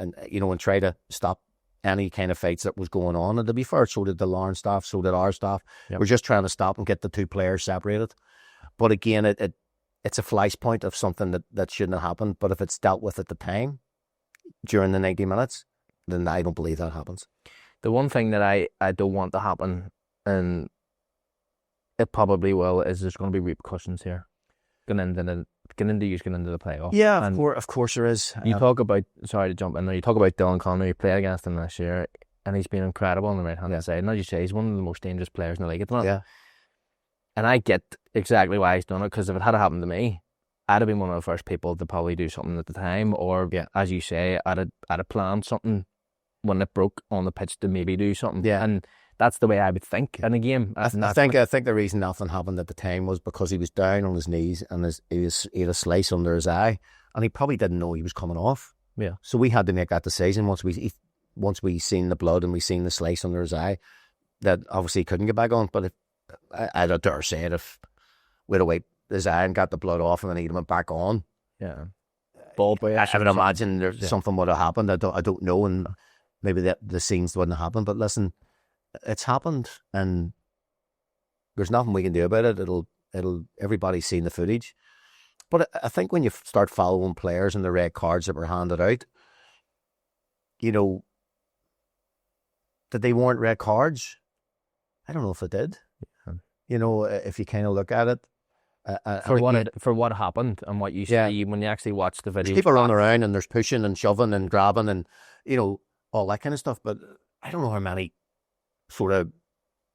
try to stop any kind of fights that was going on. And to be fair, so did the Larne staff, so did our staff. Yep. We're just trying to stop and get the 2 players separated. But again, it's a flashpoint of something that shouldn't have happened. But if it's dealt with at the time, during the 90 minutes, then I don't believe that happens. The one thing that I don't want to happen, and it probably will, is there's going to be repercussions here. Getting into the playoff. Yeah, of course there is. You talk about, sorry to jump in there, you talk about Dylan Connolly, you played against him this year, and he's been incredible on the right-hand side. And as you say, he's one of the most dangerous players in the league at the moment. Yeah. And I get exactly why he's done it, because if it had happened to me, I'd have been one of the first people to probably do something at the time, or as you say, I'd have planned something when it broke on the pitch to maybe do something. Yeah. And that's the way I would think in a game. I think the reason nothing happened at the time was because he was down on his knees and he had a slice under his eye, and he probably didn't know he was coming off. Yeah. So we had to make that decision once we seen the blood and we seen the slice under his eye, that obviously he couldn't get back on. But if I'd dare say it, if we'd have wiped his eye and got the blood off and then he'd went back on, ball boy. I would imagine there's something would have happened. I don't know, and maybe the scenes wouldn't have happened. But listen, it's happened, and there's nothing we can do about it. It'll everybody's seen the footage. But I think when you start following players and the red cards that were handed out, you know, that they weren't red cards. I don't know if it did. Yeah. You know, if you kind of look at it. For what happened and what you see when you actually watch the video. People run around and there's pushing and shoving and grabbing and, you know, all that kind of stuff. But I don't know how many sort of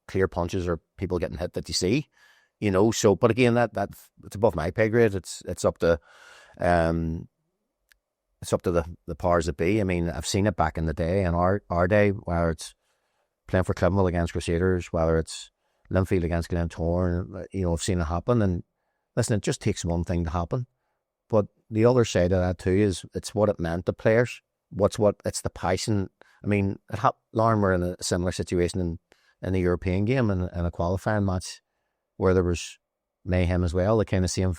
clear punches or people getting hit that you see, you know. So, but again, that's it's above my pay grade. It's up to the powers that be. I mean, I've seen it back in the day, in our day, whether it's playing for Clivenville against Crusaders, whether it's Linfield against Glentoran, you know, I've seen it happen. And listen, it just takes one thing to happen. But the other side of that too is it's what it meant to players. It's the passion. I mean, Lauren were in a similar situation in the European game and in a qualifying match where there was mayhem as well. The kind of same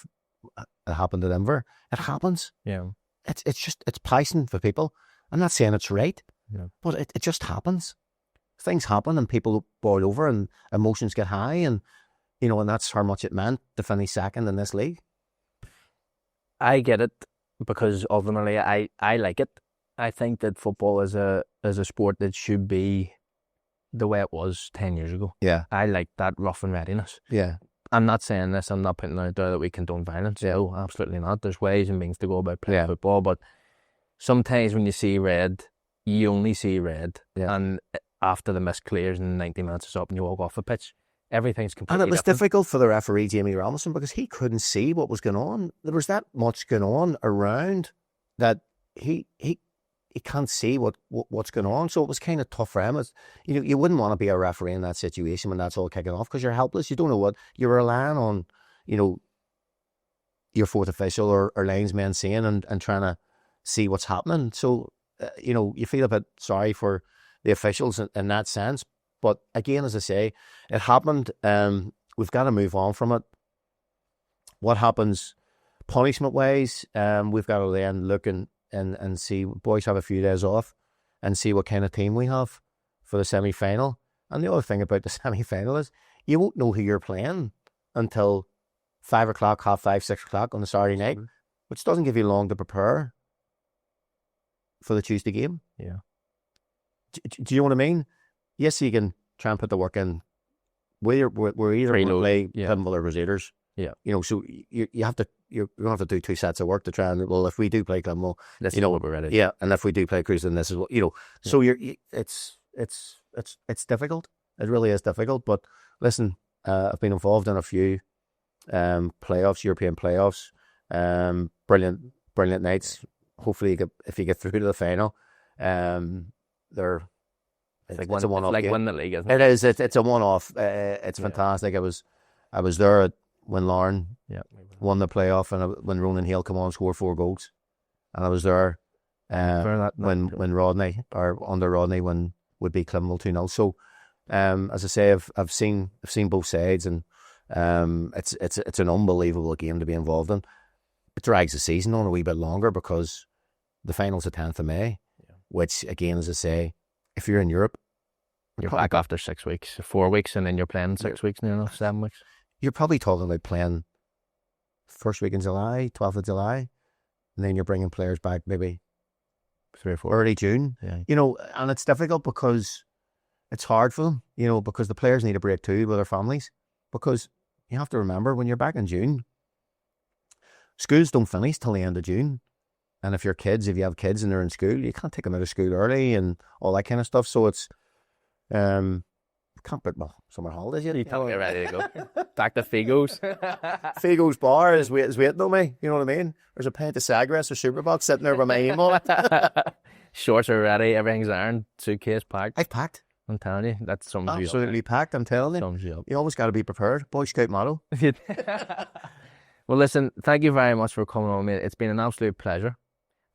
it happened to Denver. It happens. Yeah. It's passion for people. I'm not saying it's right, but it just happens. Things happen and people boil over and emotions get high, and you know, and that's how much it meant to finish second in this league. I get it because ultimately I like it. I think that football is a sport that should be the way it was 10 years ago. Yeah. I like that rough and readiness. Yeah. I'm not saying this, I'm not putting out there that we condone violence. Yeah. No, absolutely not. There's ways and means to go about playing football, but sometimes when you see red, you only see red. Yeah. And after the mist clears and 90 minutes is up and you walk off the pitch, everything's completely And it was different. difficult for the referee, Jamie Robinson, because he couldn't see what was going on. There was that much going on around that he can't see what's going on. So it was kind of tough for him. You know, you wouldn't want to be a referee in that situation when that's all kicking off because you're helpless. You don't know what you're relying on, you know, your fourth official or linesman seeing and trying to see what's happening. So, you know, you feel a bit sorry for the officials in that sense. But again, as I say, it happened. We've got to move on from it. What happens punishment-wise, we've got to then look and see, boys have a few days off and see what kind of team we have for the semi-final. And the other thing about the semi-final is you won't know who you're playing until 5 o'clock, 5:30, 6 o'clock on the Saturday night, which doesn't give you long to prepare for the Tuesday game. Yeah. Do you know what I mean? Yes, you can try and put the work in. We're either going to play Clivenville or Crusaders. Yeah. You know, so you're going to have to do 2 sets of work to try and, well, if we do play Clivenville, this is what we're ready. Yeah, and if we do play Crusaders, then this is what, you know. Yeah. So it's difficult. It really is difficult. But listen, I've been involved in a few playoffs, European playoffs. Brilliant nights. Hopefully, if you get through to the final, it's a one-off. Like game. win the league, isn't it? It is. It's a one-off. It's fantastic. I was there when Lauren won the playoff and when Ronan Hale come on and scored 4 goals, and I was there when Rodney or under Rodney when would be Clivenville 2-0. So, as I say, I've seen both sides, and it's an unbelievable game to be involved in. It drags the season on a wee bit longer because the final's the 10th of May, which again, as I say, if you're in Europe, you're back after 6 weeks, 4 weeks, and then you're playing 6 weeks, near enough 7 weeks. You're probably talking about playing first week in July, 12th of July, and then you're bringing players back maybe 3 or 4 early June. Yeah. You know, and it's difficult because it's hard for them, you know, because the players need a break too with their families. Because you have to remember, when you're back in June, schools don't finish till the end of June. And if you have kids and they're in school, you can't take them out of school early and all that kind of stuff. So it's, can't put summer holidays yet. You can't get ready to go. Back to Figo's. Figo's bar is waiting on me. You know what I mean? There's a pint of Sagres or Superbox sitting there with my name on it. Shorts are ready. Everything's ironed. Suitcase packed. I've packed. I'm telling you, that's something absolutely packed. I'm telling you. Sums you up. You always got to be prepared. Boy Scout motto. Well, listen, thank you very much for coming on, mate. It's been an absolute pleasure.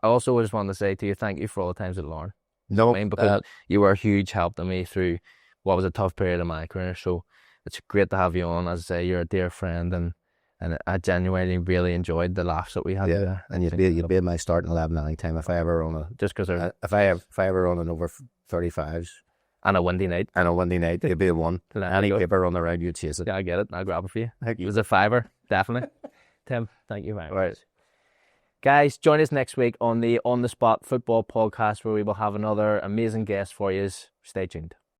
I also just want to say to you, thank you for all the times at Lauren. No, because you were a huge help to me through what was a tough period of my career. So it's great to have you on. As I say, you're a dear friend, and And I genuinely really enjoyed the laughs that we had. Yeah, and you'd be in my starting 11 any time if I ever run just because if I ever run an over 35s and a windy night. and a windy night, you'd be a one. Any paper run around, you'd chase it. Yeah, I get it. I'll grab it for you. It was a fiver, definitely. Tim, thank you very much. Right. Guys, join us next week on the On the Spot Football Podcast, where we will have another amazing guest for you. Stay tuned.